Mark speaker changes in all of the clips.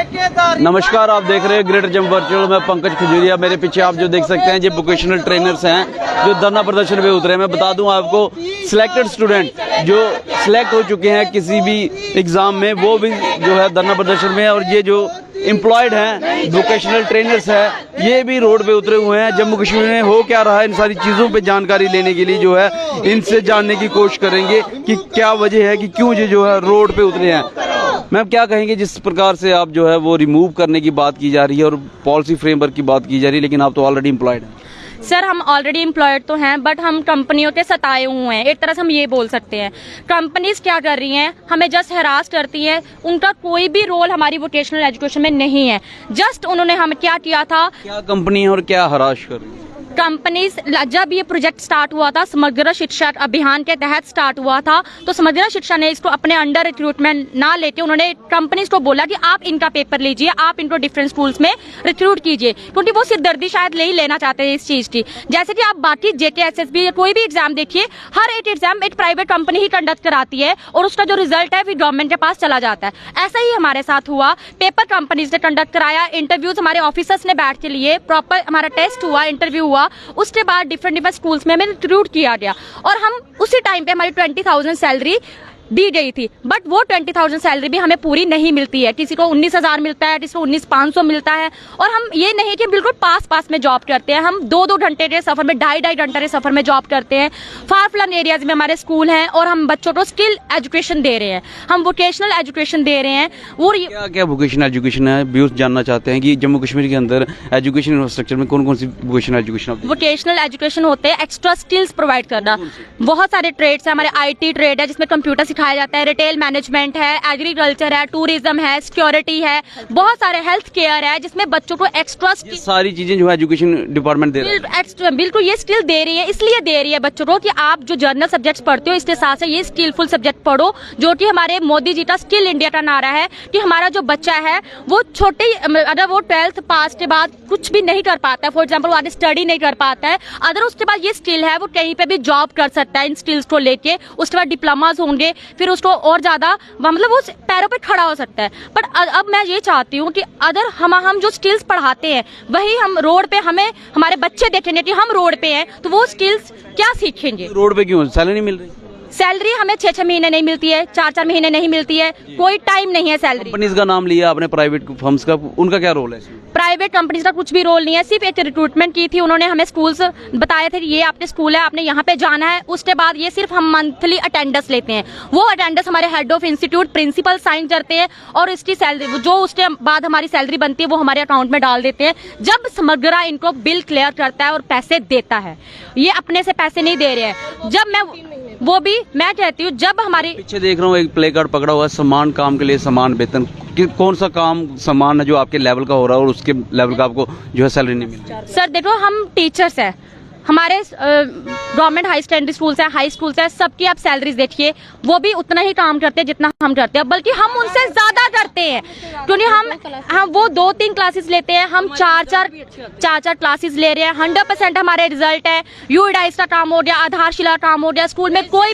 Speaker 1: नमस्कार, आप देख रहे हैं ग्रेटर जम्मू वर्चुअल। मैं पंकज खजूरिया। मेरे पीछे आप जो देख सकते हैं ये वोकेशनल ट्रेनर्स हैं जो धरना प्रदर्शन पे उतरे। मैं बता दूं आपको, सिलेक्टेड स्टूडेंट जो सिलेक्ट हो चुके हैं किसी भी एग्जाम में वो भी जो है धरना प्रदर्शन में, और ये जो एम्प्लॉयड हैं वोकेशनल ट्रेनर्स हैं ये भी रोड पे उतरे हुए हैं। जम्मू कश्मीर में हो क्या रहा है इन सारी चीज़ों पे जानकारी लेने के लिए जो है इनसे जानने की कोशिश करेंगे कि क्या वजह है कि क्यों ये जो है रोड पे उतरे हैं। मैम, क्या कहेंगे जिस प्रकार से आप जो है वो रिमूव करने की बात की जा रही है और पॉलिसी फ्रेमवर्क की बात की जा रही है, लेकिन आप तो ऑलरेडी एम्प्लॉयड हैं।
Speaker 2: सर, हम ऑलरेडी एम्प्लॉयड तो हैं, बट हम कंपनियों के सताए हुए हैं। एक तरह से हम ये बोल सकते हैं, कंपनीज क्या कर रही हैं, हमें जस्ट हरास करती हैं। उनका कोई भी रोल हमारी वोकेशनल एजुकेशन में नहीं है। जस्ट उन्होंने हमें क्या किया था,
Speaker 1: क्या कंपनी है और क्या हरास कर रही है?
Speaker 2: कंपनीज, जब ये प्रोजेक्ट स्टार्ट हुआ था, समग्र शिक्षा अभियान के तहत स्टार्ट हुआ था, तो समग्र शिक्षा ने इसको अपने अंडर रिक्रूटमेंट ना लेके उन्होंने कंपनीज को बोला कि आप इनका पेपर लीजिए, आप इनको डिफरेंट स्कूल्स में रिक्रूट कीजिए, क्योंकि वो सिरदर्दी शायद नहीं लेना चाहते हैं इस चीज की। जैसे कि आप बाकी JKSSB कोई भी एग्जाम देखिए, हर एक एग्जाम एक प्राइवेट कंपनी ही कंडक्ट कराती है और उसका जो रिजल्ट है फिर गवर्नमेंट के पास चला जाता है। ऐसा ही हमारे साथ हुआ, पेपर कंपनीज ने कंडक्ट कराया, इंटरव्यूज हमारे ऑफिसर्स ने बैठ के लिए, प्रॉपर हमारा टेस्ट हुआ, इंटरव्यू हुआ, उसके बाद डिफरेंट स्कूल्स में हमें रिक्रूट किया गया और हम उसी टाइम पे हमारी 20,000 सैलरी दी गई थी। बट वो 20,000 सैलरी भी हमें पूरी नहीं मिलती है। किसी को 19,000 मिलता है, किसी को 19,500 मिलता है। और हम ये नहीं कि बिल्कुल पास में जॉब करते हैं, हम 2-2 घंटे के सफर में, 2.5 घंटे के सफर में जॉब करते हैं। फार फ्लंग एरियाज में हमारे स्कूल हैं और हम बच्चों को स्किल एजुकेशन दे रहे हैं, हम वोकेशनल एजुकेशन दे रहे हैं। वो
Speaker 1: क्या वोकेशनल एजुकेशन है? व्यूज जानना चाहते हैं कि जम्मू कश्मीर के अंदर एजुकेशन इंफ्रास्ट्रक्चर में कौन कौन सी वोकेशनल एजुकेशन?
Speaker 2: वोकेशनल एजुकेशन होते हैं एक्स्ट्रा स्किल्स प्रोवाइड करना। बहुत सारे ट्रेड्स हैं, हमारे IT ट्रेड है जिसमें कंप्यूटर सिखाया जाता है, रिटेल मैनेजमेंट है, एग्रीकल्चर है, टूरिज्म है, सिक्योरिटी है, बहुत सारे हेल्थ केयर है जिसमें बच्चों को एक्स्ट्रा
Speaker 1: सारी चीजें जो है एजुकेशन डिपार्टमेंट दे रहा है।
Speaker 2: बिल्कुल ये स्किल दे रही है, इसलिए दे रही है बच्चों को कि आप जो जनरल सब्जेक्ट्स पढ़ते हो इसके साथ से ये स्किलफुल सब्जेक्ट पढ़ो, जो कि हमारे मोदी जी का स्किल इंडिया का नारा है कि हमारा जो बच्चा है वो छोटे, अगर वो 12th पास के बाद कुछ भी नहीं कर पाता है, फॉर एग्जाम्पल वो आगे स्टडी नहीं कर पाता है, अगर उसके बाद ये स्किल है वो कहीं पे भी जॉब कर सकता है इन स्किल्स को लेके। उसके बाद डिप्लोमाज होंगे, फिर उसको और ज्यादा मतलब वो पैरों पे खड़ा हो सकता है। बट अब मैं ये चाहती हूँ कि अगर हम जो स्किल्स पढ़ाते हैं वही हम रोड पे हमें हमारे बच्चे देखेंगे कि हम रोड पे हैं, तो वो स्किल्स क्या सीखेंगे?
Speaker 1: रोड पे क्यों सैलरी नहीं मिल रही?
Speaker 2: सैलरी हमें 6-6 महीने नहीं मिलती है, 4-4 महीने नहीं मिलती है, कोई टाइम नहीं है सैलरी।
Speaker 1: कंपनीज का नाम लिया आपने, प्राइवेट फर्म्स का, उनका क्या रोल है?
Speaker 2: प्राइवेट कंपनीज का कुछ भी रोल नहीं है, सिर्फ एक रिक्रूटमेंट की थी उन्होंने, हमें स्कूल्स बताए थे ये आपके स्कूल है, आपने यहाँ पे जाना है। उसके बाद ये सिर्फ हम मंथली अटेंडेंस लेते हैं, वो अटेंडेंस हमारे head of institute principal sign करते हैं और इसकी सैलरी जो उसके बाद हमारी सैलरी बनती है वो हमारे अकाउंट में डाल देते हैं। जब समग्रा इनको बिल क्लियर करता है और पैसे देता है, ये अपने से पैसे नहीं दे रहे हैं। जब वो भी मैं कहती हूँ, जब हमारी
Speaker 1: पीछे देख रहा हूँ एक प्ले कार्ड पकड़ा हुआ है, समान काम के लिए समान वेतन। कौन सा काम समान है जो आपके लेवल का हो रहा है और उसके लेवल का आपको जो है सैलरी नहीं मिल रही?
Speaker 2: सर देखो, हम टीचर्स हैं, हमारे गवर्नमेंट हाई सेकेंडरी स्कूल्स हैं, हाई स्कूल्स हैं, सबकी आप सैलरीज देखिए, वो भी उतना ही काम करते हैं जितना हम करते हैं, बल्कि हम उनसे ज्यादा करते हैं, क्योंकि हम वो 2-3 क्लासेस लेते हैं, हम 4-4 क्लासेस ले रहे हैं। 100% हमारे रिजल्ट है। यूडाइस का काम हो गया, आधारशिला काम हो गया, स्कूल में कोई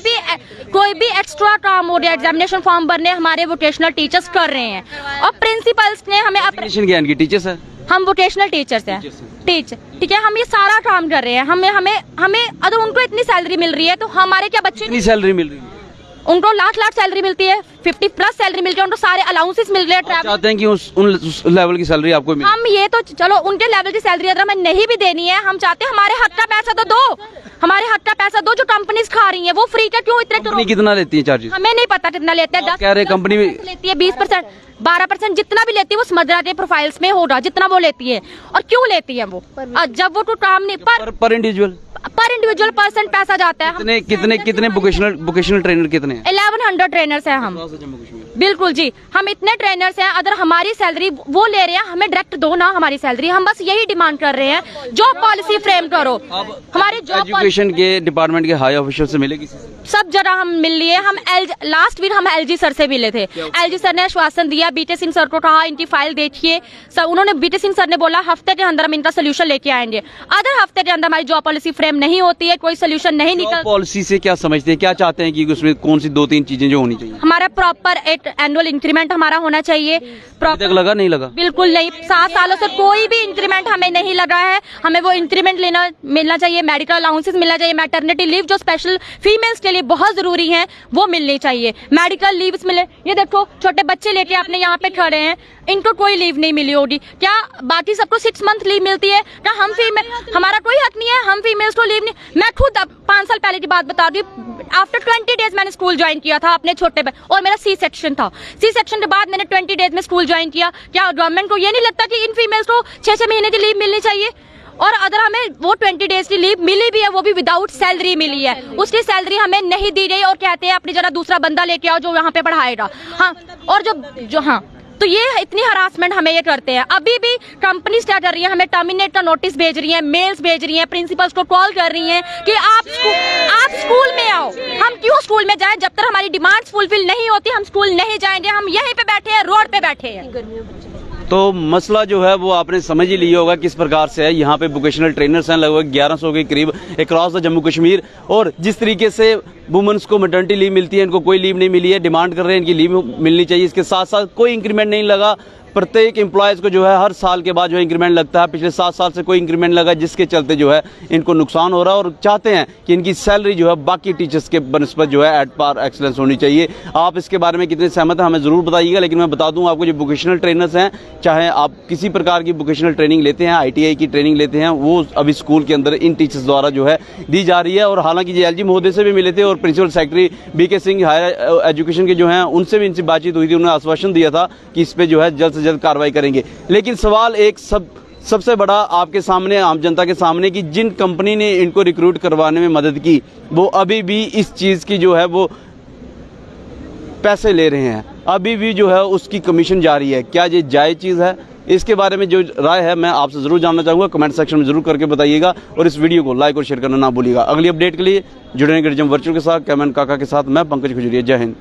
Speaker 2: भी एक्स्ट्रा काम हो गया, एग्जामिनेशन फॉर्म भरने हमारे वोकेशनल टीचर्स कर रहे हैं। और प्रिंसिपल्स ने हमें
Speaker 1: टीचर्स है, हम
Speaker 2: वोकेशनल टीचर्स हैं, टीचर, ठीक है, हम ये सारा काम कर रहे हैं। हमें अगर उनको इतनी सैलरी मिल रही है तो हमारे क्या बच्चे,
Speaker 1: इतनी सैलरी मिल रही है?
Speaker 2: उनको लाख सैलरी मिलती है, 50+ सैलरी मिलती है, उनको सारे अलाउंसेस मिल रहे हैं।
Speaker 1: चाहते हैं कि उस लेवल की सैलरी आपको मिले।
Speaker 2: हम ये तो चलो उनके लेवल की सैलरी अगर हमें नहीं भी देनी है, हम चाहते हैं हमारे हक का पैसा तो दो, हमारे हक का पैसा दो। जो कंपनीज खा रही है वो फ्री का क्यों इतने?
Speaker 1: कंपनी कितना लेती है चार्जेस?
Speaker 2: हमें नहीं पता कितना लेते हैं।
Speaker 1: 10 कंपनी
Speaker 2: लेती है 20%, 12%, जितना भी लेती है वो समझ के प्रोफाइल्स में होगा जितना वो लेती है। और क्यों लेती है वो? जब वो काम नहीं
Speaker 1: पर इंडिविजुअल
Speaker 2: % पैसा जाता है।
Speaker 1: कितने वोकेशनल ट्रेनर कितने हैं?
Speaker 2: 1100 ट्रेनर्स हैं हम। बिल्कुल जी, हम इतने ट्रेनर्स हैं। अगर हमारी सैलरी वो ले रहे हैं, हमें डायरेक्ट दो ना हमारी सैलरी। हम बस यही डिमांड कर रहे हैं, जॉब पॉलिसी फ्रेम करो। हमारी जॉब
Speaker 1: एजुकेशन के डिपार्टमेंट के हाई ऑफिशियल से मिले किसी से?
Speaker 2: सब जगह हम मिल लिए। हम लास्ट वीक हम LG सर से मिले थे। LG सर ने आश्वासन दिया, BT सिंह सर को कहा इनकी फाइल देखिए। उन्होंने BT सिंह सर ने बोला हफ्ते के अंदर हम इनका सोल्यूशन लेके आएंगे। अगर हफ्ते के अंदर हमारी जॉब पॉलिसी फ्रेम नहीं होती है, कोई सोल्यूशन नहीं निकल।
Speaker 1: पॉलिसी से क्या समझते हैं, क्या चाहते हैं कि उसमें कौन सी 2-3 तीन चीजें जो होनी चाहिए?
Speaker 2: हमारा प्रॉपर एनुअल इंक्रीमेंट हमारा होना चाहिए।
Speaker 1: अभी तक लगा नहीं लगा?
Speaker 2: बिल्कुल नहीं, 7 सालों से कोई भी इंक्रीमेंट हमें नहीं लगा है। हमें वो इंक्रीमेंट मिलना चाहिए, मेडिकल अलाउंसेस मिलना चाहिए, मैटरनिटी लीव जो स्पेशल फीमेल्स के लिए बहुत जरूरी है वो मिलनी चाहिए, मेडिकल लीव्स मिले। ये देखो छोटे बच्चे लेके आपने यहाँ पे खड़े हैं, इनको कोई लीव नहीं मिली होगी क्या? बाकी सबको 6 मंथ लीव मिलती है क्या? हम फीमेल, हमारा कोई हक नहीं है, हम फीमेल्स को लीव नहीं। मैं खुद 5 साल पहले की बात बता रही हूँ, आफ्टर 20 डेज मैंने स्कूल ज्वाइन किया था अपने छोटे और मेरा सी सेक्शन था। सी सेक्शन के बाद मैंने 20 डेज में स्कूल ज्वाइन किया। क्या गवर्नमेंट को ये नहीं लगता कि इन फीमेल्स को 6-6 महीने की लीव मिलनी चाहिए? और अगर हमें वो 20 डेज की लीव मिली भी है, वो भी विदाउट सैलरी मिली है, उसकी सैलरी हमें नहीं दी गई और कहते हैं अपनी जरा दूसरा बंदा लेके आओ जो यहाँ पे पढ़ाएगा। हाँ, और जो हाँ, तो ये इतनी हरासमेंट हमें ये करते हैं। अभी भी कंपनीज क्या कर रही है, हमें टर्मिनेट का नोटिस भेज रही है, मेल्स भेज रही है, प्रिंसिपल्स को कॉल कर रही हैं कि आप स्कूल में आओ। हम क्यों स्कूल में जाएं? जब तक हमारी डिमांड्स फुलफिल नहीं होती हम स्कूल नहीं जाएंगे। हम यहीं पे बैठे हैं, रोड पे बैठे हैं।
Speaker 1: तो मसला जो है वो आपने समझ ही लिया होगा किस प्रकार से है। यहाँ पे वोकेशनल ट्रेनर्स हैं लगभग 1100 के करीब अक्रॉस द जम्मू कश्मीर, और जिस तरीके से वुमेन्स को मैटरनिटी लीव मिलती है, इनको कोई लीव नहीं मिली है, डिमांड कर रहे हैं इनकी लीव मिलनी चाहिए। इसके साथ साथ कोई इंक्रीमेंट नहीं लगा। प्रत्येक एम्प्लॉयज़ को जो है हर साल के बाद जो है इंक्रीमेंट लगता है, पिछले 7 साल से कोई इंक्रीमेंट लगा, जिसके चलते जो है इनको नुकसान हो रहा है और चाहते हैं कि इनकी सैलरी जो है बाकी टीचर्स के बनस्पत जो है एट पार एक्सीलेंस होनी चाहिए। आप इसके बारे में कितने सहमत हैं हमें ज़रूर बताइएगा। लेकिन मैं बता दूं आपको, जो वोकेशनल ट्रेनर्स हैं, चाहे आप किसी प्रकार की वोकेशनल ट्रेनिंग लेते हैं, ITI की ट्रेनिंग लेते हैं, वो अभी स्कूल के अंदर इन टीचर्स द्वारा जो है दी जा रही है। और हालांकि ये LG महोदय से भी मिले थे और principal secretary BK Singh higher education के जो हैं उनसे भी इनसे बातचीत हुई थी। उन्होंने आश्वासन दिया था कि इस पर जो है जल्द से जल्द कार्रवाई करेंगे। लेकिन सवाल एक सबसे बड़ा आपके सामने, आम जनता के सामने, कि जिन कंपनी ने इनको रिक्रूट करवाने में मदद की वो अभी भी इस चीज़ की जो है वो पैसे ले रहे हैं, अभी भी जो है उसकी कमीशन जारी है। क्या ये जायज़ चीज़ है? इसके बारे में जो राय है मैं आपसे ज़रूर जानना चाहूँगा, कमेंट सेक्शन में ज़रूर करके बताइएगा और इस वीडियो को लाइक और शेयर करना ना भूलिएगा। अगली अपडेट के लिए जुड़े रहेंगे वर्चुअल के साथ, कैमन काका के साथ मैं पंकज खजुरिया। जय हिंद।